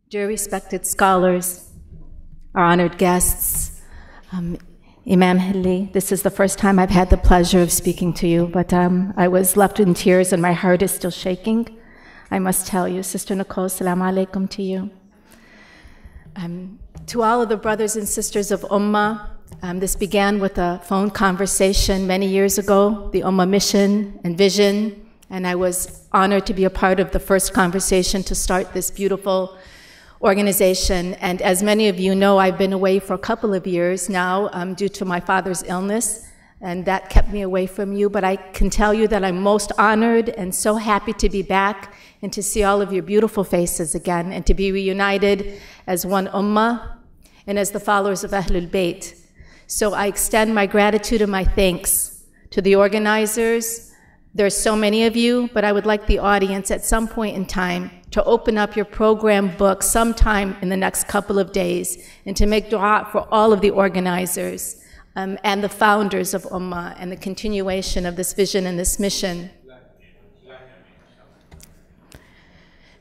Dear respected scholars, our honored guests, Imam Hilli, this is the first time I've had the pleasure of speaking to you, but I was left in tears and my heart is still shaking. I must tell you, Sister Nicole, salam alaikum to you. To all of the brothers and sisters of Ummah, this began with a phone conversation many years ago, the Ummah mission and vision, and I was honored to be a part of the first conversation to start this beautiful organization. And as many of you know, I've been away for a couple of years now due to my father's illness, and that kept me away from you. But I can tell you that I'm most honored and so happy to be back and to see all of your beautiful faces again and to be reunited as one ummah and as the followers of Ahlul Bayt. So I extend my gratitude and my thanks to the organizers. There's so many of you, but I would like the audience at some point in time to open up your program book sometime in the next couple of days and to make dua for all of the organizers and the founders of Ummah and the continuation of this vision and this mission.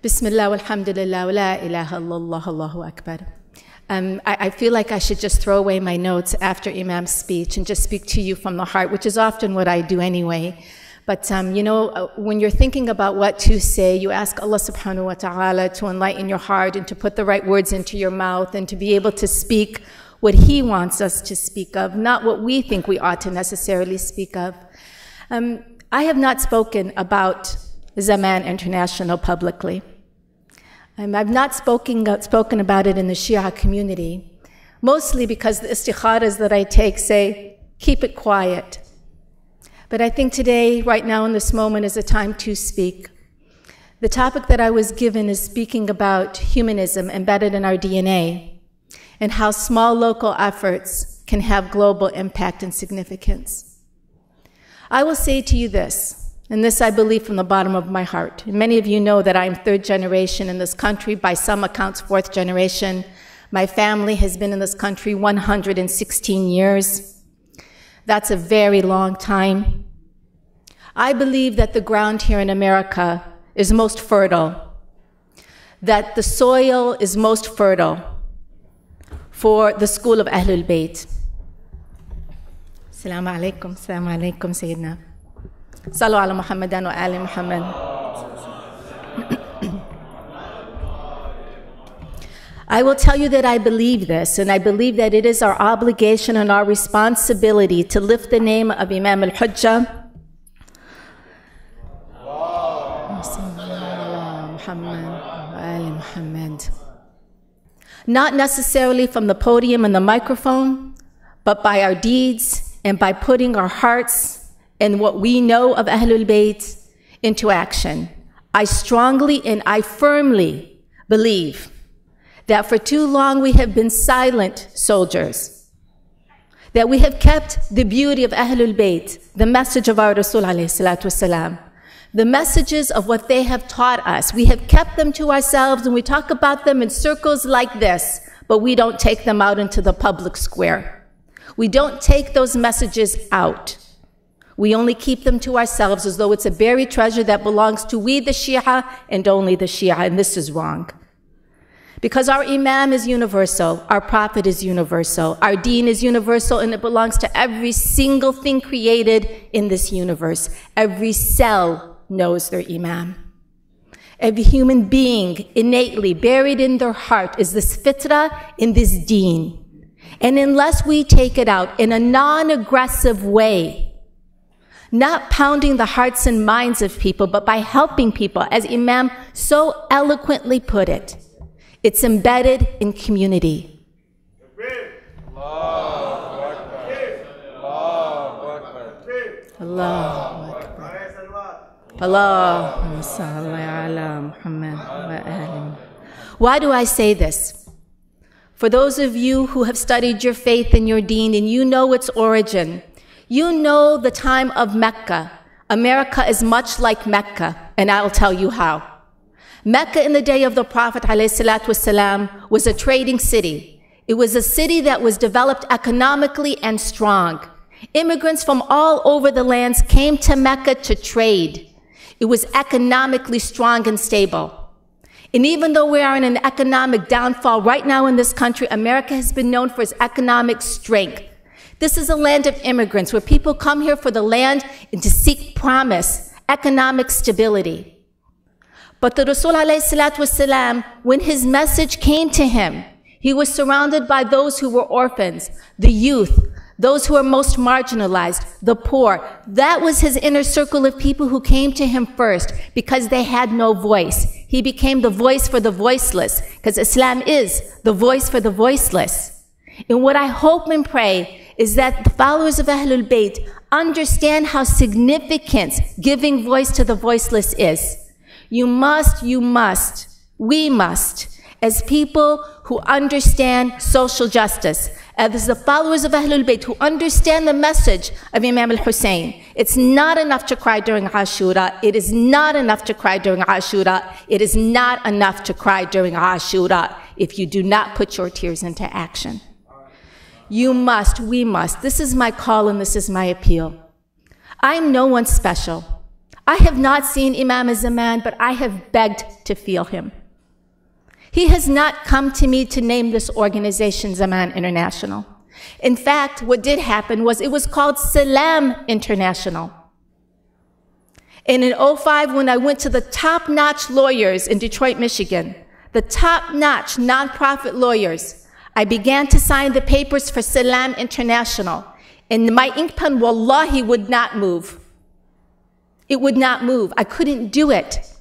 Bismillah walhamdulillah wa la ilaha illallah Allahu Akbar. I feel like I should just throw away my notes after Imam's speech and just speak to you from the heart, which is often what I do anyway. But you know, when you're thinking about what to say, you ask Allah subhanahu wa ta'ala to enlighten your heart and to put the right words into your mouth and to be able to speak what He wants us to speak of, not what we think we ought to necessarily speak of. I have not spoken about Zaman International publicly. I've not spoken about it in the Shia community, mostly because the istikharas that I take say, keep it quiet. But I think today, right now in this moment, is a time to speak. The topic that I was given is speaking about humanism embedded in our DNA and how small local efforts can have global impact and significance. I will say to you this, and this I believe from the bottom of my heart. And many of you know that I am third generation in this country, by some accounts fourth generation. My family has been in this country 116 years. That's a very long time. I believe that the ground here in America is most fertile, that the soil is most fertile for the school of Ahlul Bayt. Assalamu alaikum, assalamu alaikum, Sayyidina. Sallu ala Muhammadan wa ali Muhammad. I will tell you that I believe this, and I believe that it is our obligation and our responsibility to lift the name of Imam al-Hujjah, not necessarily from the podium and the microphone, but by our deeds and by putting our hearts and what we know of Ahlul Bayt into action. I strongly and I firmly believe that for too long we have been silent soldiers, that we have kept the beauty of Ahlul Bayt, the message of our Rasul alayhi salatu wasalam, the messages of what they have taught us. We have kept them to ourselves and we talk about them in circles like this, but we don't take them out into the public square. We don't take those messages out. We only keep them to ourselves as though it's a buried treasure that belongs to we the Shia and only the Shia, and this is wrong. Because our Imam is universal, our Prophet is universal, our Deen is universal, and it belongs to every single thing created in this universe. Every cell knows their Imam. Every human being innately buried in their heart is this fitrah in this Deen. And unless we take it out in a non-aggressive way, not pounding the hearts and minds of people, but by helping people, as Imam so eloquently put it, it's embedded in community. Allahu Akbar. Allahumma salli ala Muhammad wa ali. Why do I say this? For those of you who have studied your faith and your deen and you know its origin, you know the time of Mecca. America is much like Mecca, and I'll tell you how. Mecca in the day of the Prophet ﷺ was a trading city. It was a city that was developed economically and strong. Immigrants from all over the lands came to Mecca to trade. It was economically strong and stable. And even though we are in an economic downfall right now in this country, America has been known for its economic strength. This is a land of immigrants where people come here for the land and to seek promise, economic stability. But the Rasul ﷺ, when his message came to him, he was surrounded by those who were orphans, the youth, those who are most marginalized, the poor. That was his inner circle of people who came to him first because they had no voice. He became the voice for the voiceless because Islam is the voice for the voiceless. And what I hope and pray is that the followers of Ahlul Bayt understand how significant giving voice to the voiceless is. We must, as people who understand social justice, as the followers of Ahlul Bayt who understand the message of Imam al-Hussein. It's not enough to cry during Ashura. It is not enough to cry during Ashura. It is not enough to cry during Ashura if you do not put your tears into action. You must, we must. This is my call and this is my appeal. I'm no one special. I have not seen Imam az-Zaman, but I have begged to feel him. He has not come to me to name this organization Zaman International. In fact, what did happen was it was called Salam International. And in 2005, when I went to the top-notch lawyers in Detroit, Michigan, the top-notch nonprofit lawyers, I began to sign the papers for Salam International. And my ink pen, wallahi, would not move. It would not move. I couldn't do it.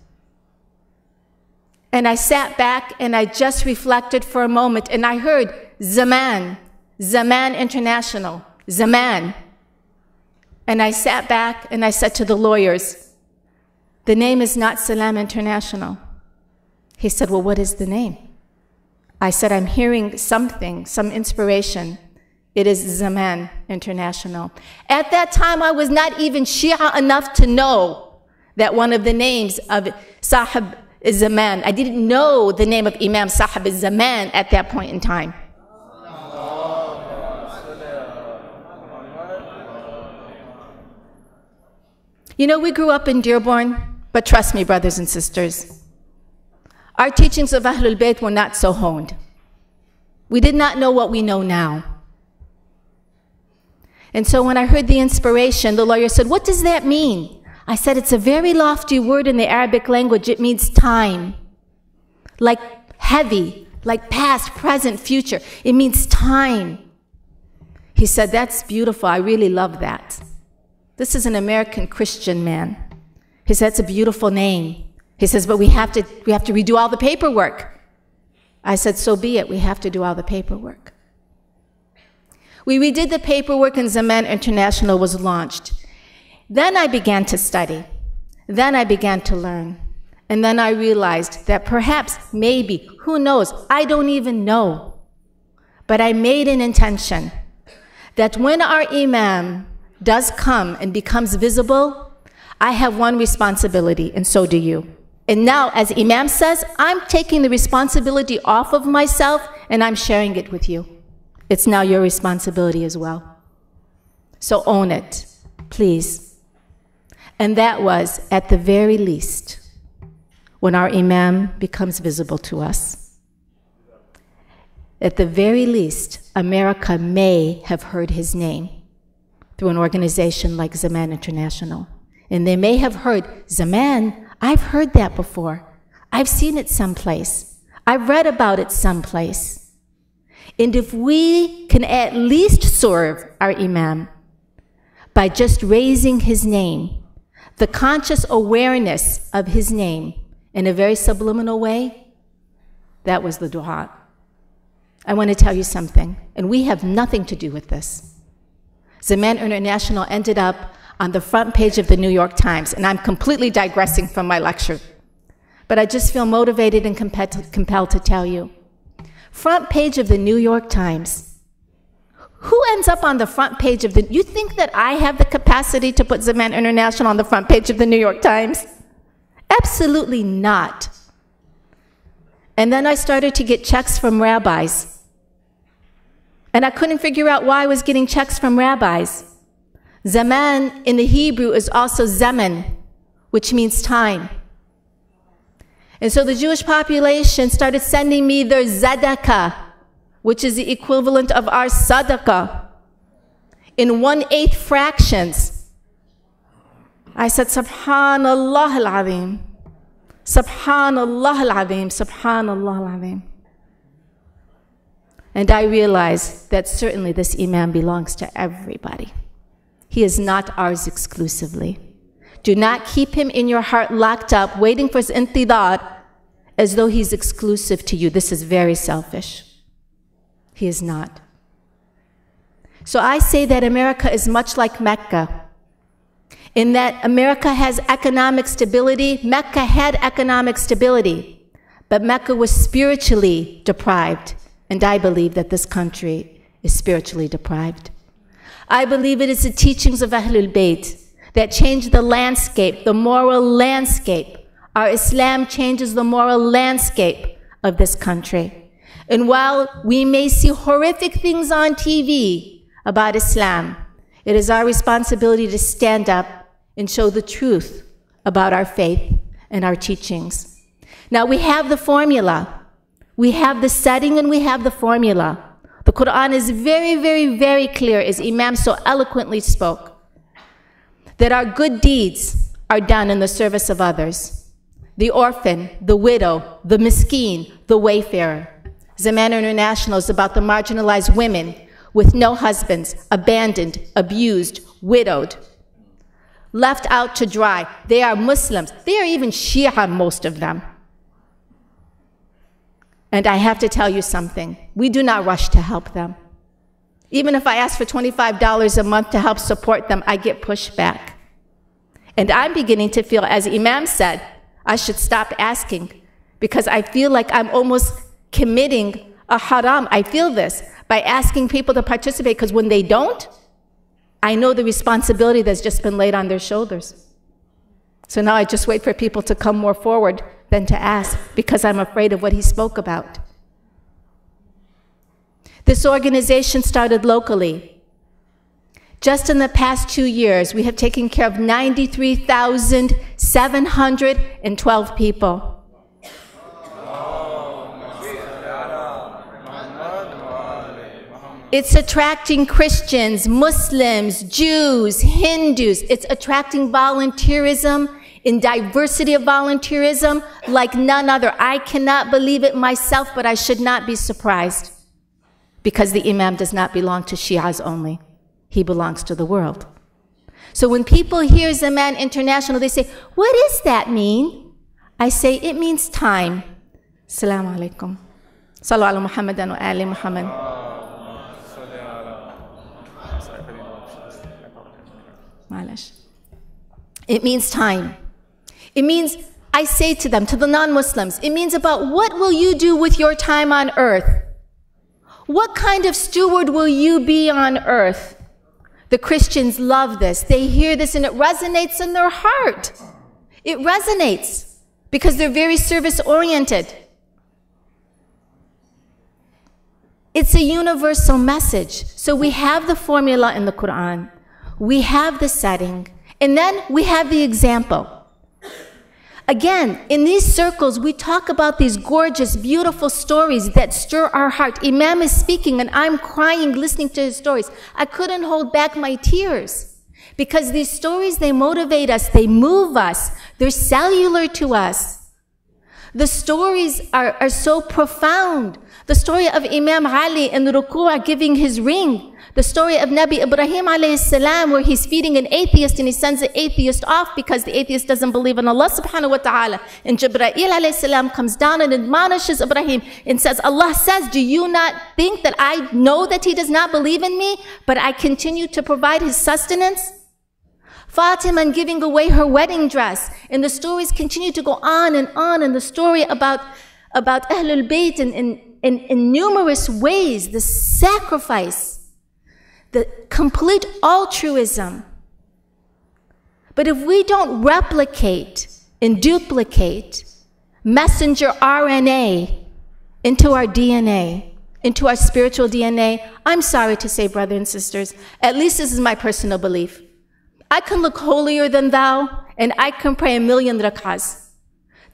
And I sat back and I just reflected for a moment and I heard Zaman, Zaman International, Zaman. And I sat back and I said to the lawyers, the name is not Salam International. He said, well, what is the name? I said, I'm hearing something, some inspiration. It is Zaman International. At that time, I was not even Shia enough to know that one of the names of Sahib Zaman. I didn't know the name of Imam Sahib Zaman at that point in time. You know, we grew up in Dearborn, but trust me, brothers and sisters, our teachings of Ahlul Bayt were not so honed. We did not know what we know now. And so when I heard the inspiration, the lawyer said, what does that mean? I said, it's a very lofty word in the Arabic language. It means time, like heavy, like past, present, future. It means time. He said, that's beautiful. I really love that. This is an American Christian man. He said, it's a beautiful name. He says, but we have to redo all the paperwork. I said, so be it. We have to do all the paperwork. We redid the paperwork and Zaman International was launched. Then I began to study. Then I began to learn. And then I realized that perhaps, maybe, who knows, I don't even know. But I made an intention that when our Imam does come and becomes visible, I have one responsibility, and so do you. And now, as Imam says, I'm taking the responsibility off of myself and I'm sharing it with you. It's now your responsibility as well. So own it, please. And that was, at the very least, when our Imam becomes visible to us. At the very least, America may have heard his name through an organization like Zaman International. And they may have heard, Zaman, I've heard that before. I've seen it someplace. I've read about it someplace. And if we can at least serve our Imam by just raising his name, the conscious awareness of his name in a very subliminal way, that was the dua. I want to tell you something, and we have nothing to do with this. Zaman International ended up on the front page of the New York Times, and I'm completely digressing from my lecture, but I just feel motivated and compelled to tell you. Front page of the New York Times. Who ends up on the front page of the... You think that I have the capacity to put Zaman International on the front page of the New York Times? Absolutely not. And then I started to get checks from rabbis. And I couldn't figure out why I was getting checks from rabbis. Zaman in the Hebrew is also zaman, which means time. And so the Jewish population started sending me their zadaqah, which is the equivalent of our sadaqah, in 1/8 fractions. I said, Subhanallah al-Azim, Subhanallah al-Azim, Subhanallah al-Azim. And I realized that certainly this imam belongs to everybody. He is not ours exclusively. Do not keep him in your heart locked up, waiting for his intidar, as though he's exclusive to you. This is very selfish. He is not. So I say that America is much like Mecca, in that America has economic stability. Mecca had economic stability, but Mecca was spiritually deprived. And I believe that this country is spiritually deprived. I believe it is the teachings of Ahlul Bayt that change the landscape, the moral landscape. Our Islam changes the moral landscape of this country. And while we may see horrific things on TV about Islam, it is our responsibility to stand up and show the truth about our faith and our teachings. Now, we have the formula. We have the setting and we have the formula. The Quran is very, very, very clear, as Imam so eloquently spoke, that our good deeds are done in the service of others. The orphan, the widow, the miskeen, the wayfarer. Zamana International is about the marginalized women with no husbands, abandoned, abused, widowed, left out to dry. They are Muslims. They are even Shia, most of them. And I have to tell you something. We do not rush to help them. Even if I ask for $25 a month to help support them, I get pushback. And I'm beginning to feel, as Imam said, I should stop asking, because I feel like I'm almost committing a haram. I feel this by asking people to participate, because when they don't, I know the responsibility that's just been laid on their shoulders. So now I just wait for people to come more forward than to ask, because I'm afraid of what he spoke about. This organization started locally. Just in the past 2 years, we have taken care of 93,712 people. It's attracting Christians, Muslims, Jews, Hindus. It's attracting volunteerism in diversity of volunteerism like none other. I cannot believe it myself, but I should not be surprised, because the Imam does not belong to Shias only. He belongs to the world. So when people hear Zaman International, they say, what does that mean? I say, it means time. Assalamu alaikum. Sallu ala Muhammadan wa ali Muhammad. It means time. It means, I say to them, to the non-Muslims, it means about what will you do with your time on earth? What kind of steward will you be on earth? The Christians love this. They hear this and it resonates in their heart. It resonates because they're very service-oriented. It's a universal message. So we have the formula in the Quran. We have the setting. And then we have the example. Again, in these circles, we talk about these gorgeous, beautiful stories that stir our heart. Imam is speaking and I'm crying listening to his stories. I couldn't hold back my tears because these stories, they motivate us, they move us, they're cellular to us. The stories are so profound. The story of Imam Ali in the Ruku' giving his ring. The story of Nabi Ibrahim alayhi salam, where he's feeding an atheist and he sends the atheist off because the atheist doesn't believe in Allah subhanahu wa ta'ala. And Jibreel alayhi salam comes down and admonishes Ibrahim and says, Allah says, do you not think that I know that he does not believe in me, but I continue to provide his sustenance? Fatima giving away her wedding dress. And the stories continue to go on, and the story about Ahlul Bayt in numerous ways, the sacrifice, the complete altruism. But if we don't replicate and duplicate messenger RNA into our DNA, into our spiritual DNA, I'm sorry to say, brothers and sisters, at least this is my personal belief. I can look holier than thou, and I can pray 1,000,000 rak'ahs.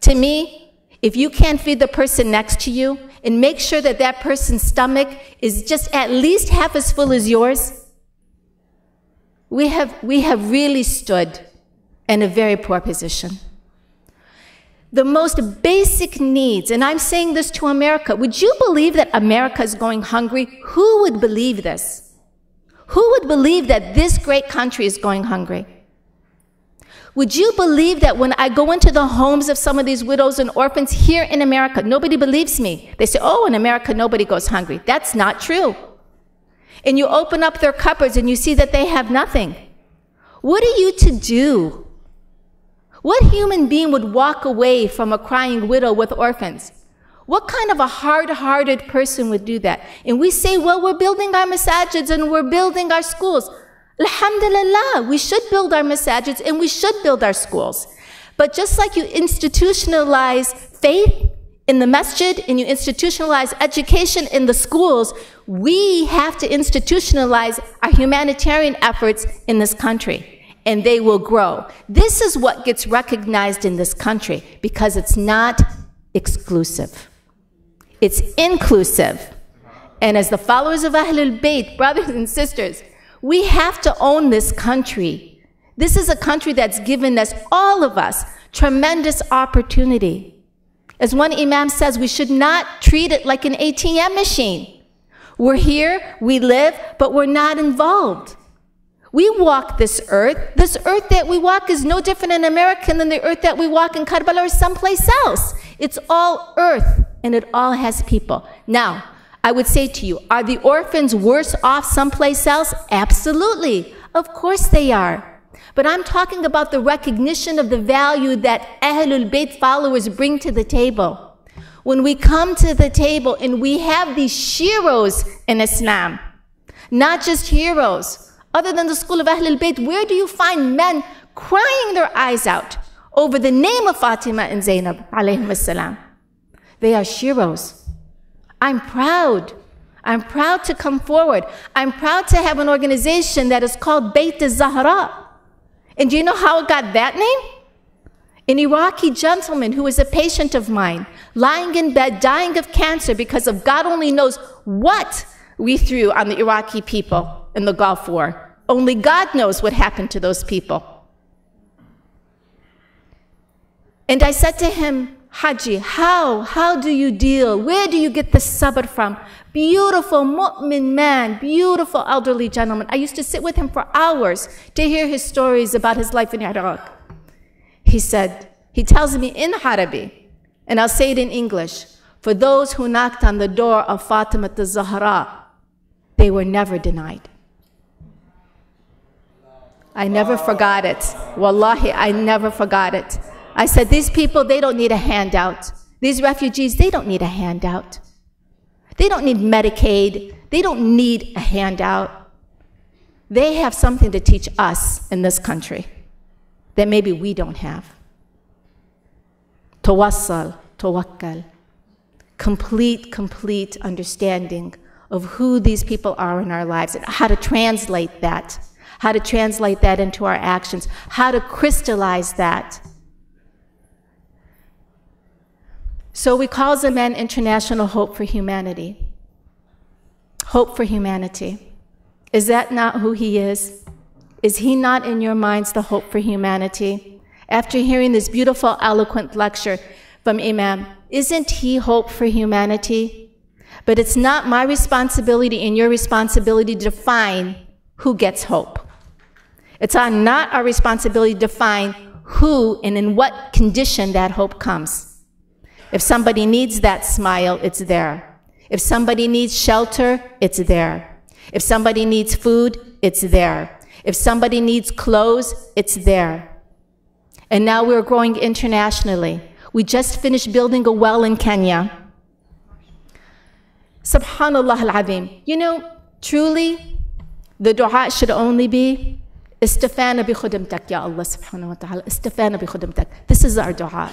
To me, if you can't feed the person next to you and make sure that that person's stomach is just at least half as full as yours, we have really stood in a very poor position. The most basic needs, and I'm saying this to America, would you believe that America is going hungry? Who would believe this? Who would believe that this great country is going hungry? Would you believe that when I go into the homes of some of these widows and orphans here in America, nobody believes me? They say, oh, in America, nobody goes hungry. That's not true. And you open up their cupboards and you see that they have nothing. What are you to do? What human being would walk away from a crying widow with orphans? What kind of a hard-hearted person would do that? And we say, well, we're building our masajids and we're building our schools. Alhamdulillah, we should build our masajids and we should build our schools. But just like you institutionalize faith in the masjid and you institutionalize education in the schools, we have to institutionalize our humanitarian efforts in this country. And they will grow. This is what gets recognized in this country because it's not exclusive. It's inclusive. And as the followers of Ahlul Bayt, brothers and sisters, we have to own this country. This is a country that's given us, all of us, tremendous opportunity. As one imam says, we should not treat it like an ATM machine. We're here, we live, but we're not involved. We walk this earth. This earth that we walk is no different in America than the earth that we walk in Karbala or someplace else. It's all earth, and it all has people. Now, I would say to you, are the orphans worse off someplace else? Absolutely. Of course they are. But I'm talking about the recognition of the value that Ahlul Bayt followers bring to the table. When we come to the table and we have these heroes in Islam, not just heroes, other than the school of Ahlul Bayt, where do you find men crying their eyes out over the name of Fatima and Zainab, alayhim assalam? They are heroes. I'm proud. I'm proud to come forward. I'm proud to have an organization that is called Bayt al-Zahra. And do you know how it got that name? An Iraqi gentleman who was a patient of mine, lying in bed, dying of cancer because of God only knows what we threw on the Iraqi people in the Gulf War. Only God knows what happened to those people. And I said to him, Haji, how do you deal? Where do you get the sabr from? Beautiful mu'min man, beautiful elderly gentleman. I used to sit with him for hours to hear his stories about his life in Iraq. He tells me in Arabic, and I'll say it in English, for those who knocked on the door of Fatima al-Zahra, they were never denied. I never forgot it. Wallahi, I never forgot it. I said, these people, they don't need a handout. These refugees, they don't need a handout. They don't need Medicaid. They don't need a handout. They have something to teach us in this country that maybe we don't have. Tawassal, tawakkal. Complete understanding of who these people are in our lives and how to translate that into our actions, how to crystallize that. So we call Zaman International Hope for Humanity. Hope for humanity. Is that not who he is? Is he not in your minds the hope for humanity? After hearing this beautiful, eloquent lecture from Imam, isn't he hope for humanity? But it's not my responsibility and your responsibility to define who gets hope. It's not our responsibility to define who and in what condition that hope comes. If somebody needs that smile, it's there. If somebody needs shelter, it's there. If somebody needs food, it's there. If somebody needs clothes, it's there. And now we're growing internationally. We just finished building a well in Kenya. Subhanallah al-Azim. You know, truly, the dua should only be, Istafana bi khudamtak, ya Allah subhanahu wa ta'ala. Istafana bi khudamtak. This is our dua.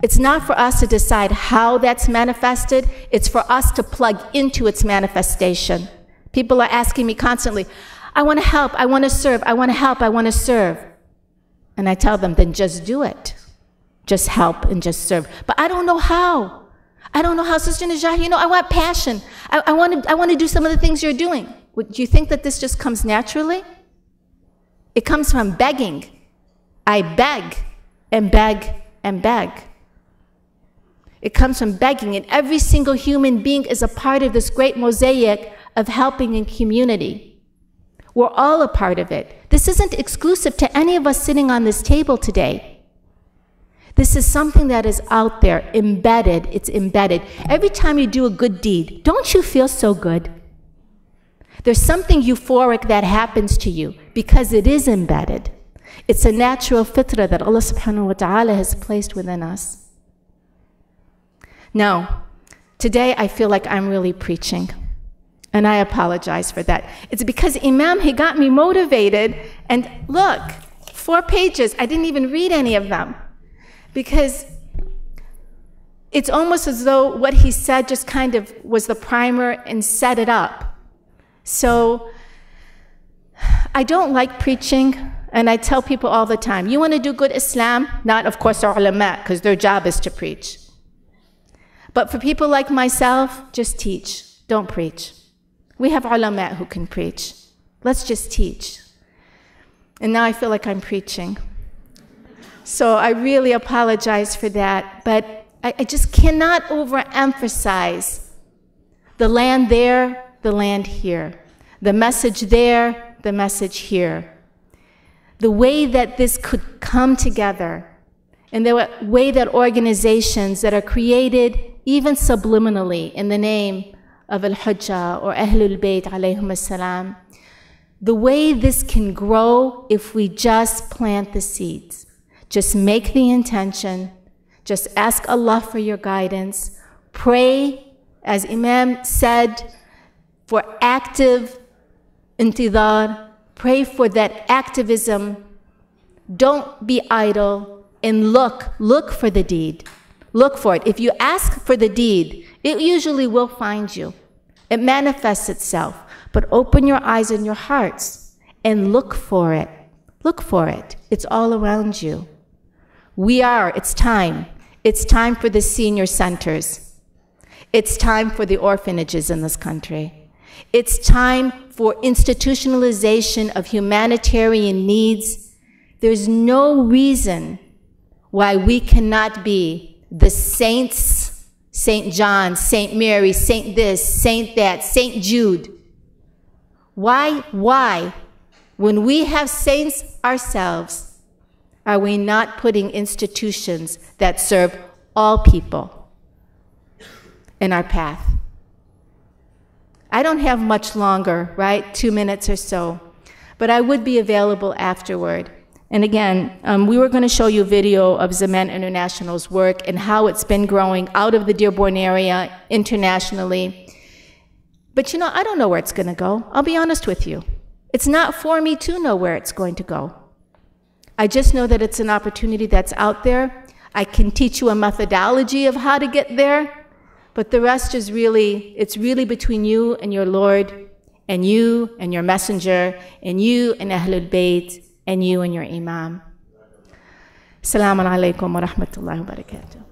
It's not for us to decide how that's manifested. It's for us to plug into its manifestation. People are asking me constantly, I want to help, I want to serve, I want to help, I want to serve. And I tell them, then just do it. just help and just serve. But I don't know how. I don't know how, Sister Najah. You know, I want passion. I want to do some of the things you're doing. Do you think that this just comes naturally? It comes from begging. I beg and beg and beg. It comes from begging, and every single human being is a part of this great mosaic of helping in community. We're all a part of it. This isn't exclusive to any of us sitting on this table today. This is something that is out there, embedded. It's embedded. Every time you do a good deed, don't you feel so good? There's something euphoric that happens to you because it is embedded. It's a natural fitrah that Allah subhanahu wa ta'ala has placed within us. Now, today I feel like I'm really preaching, and I apologize for that. It's because Imam, he got me motivated, and look, 4 pages, I didn't even read any of them, because it's almost as though what he said just kind of was the primer and set it up. So I don't like preaching, and I tell people all the time, you want to do good Islam? Not, of course, our ulama, because their job is to preach. But for people like myself, just teach. Don't preach. We have ulama who can preach. Let's just teach. And now I feel like I'm preaching. So I really apologize for that. But I just cannot overemphasize the land there, the land here. The message there, the message here. The way that this could come together. And the way that organizations that are created even subliminally in the name of Al-Hujjah or Ahlul Bayt alayhum as-salam, the way this can grow if we just plant the seeds. Just make the intention, just ask Allah for your guidance, pray, as Imam said, for active intidar, pray for that activism, don't be idle, and look for the deed. Look for it. If you ask for the deed, it usually will find you. It manifests itself. But open your eyes and your hearts and look for it. Look for it. It's all around you. It's time. It's time for the senior centers. It's time for the orphanages in this country. It's time for institutionalization of humanitarian needs. There's no reason why we cannot be the saints, St. John, St. Mary, Saint this, Saint that, St. Jude. Why, when we have saints ourselves, are we not putting institutions that serve all people in our path? I don't have much longer, right? 2 minutes or so, but I would be available afterward. And again, we were going to show you a video of Zaman International's work and how it's been growing out of the Dearborn area internationally. But you know, I don't know where it's going to go. I'll be honest with you. It's not for me to know where it's going to go. I just know that it's an opportunity that's out there. I can teach you a methodology of how to get there, but the rest is really, it's really between you and your Lord, and you and your messenger, and you and Ahlul Bayt, and you and your Imam. Assalamu alaikum wa rahmatullahi wa barakatuh.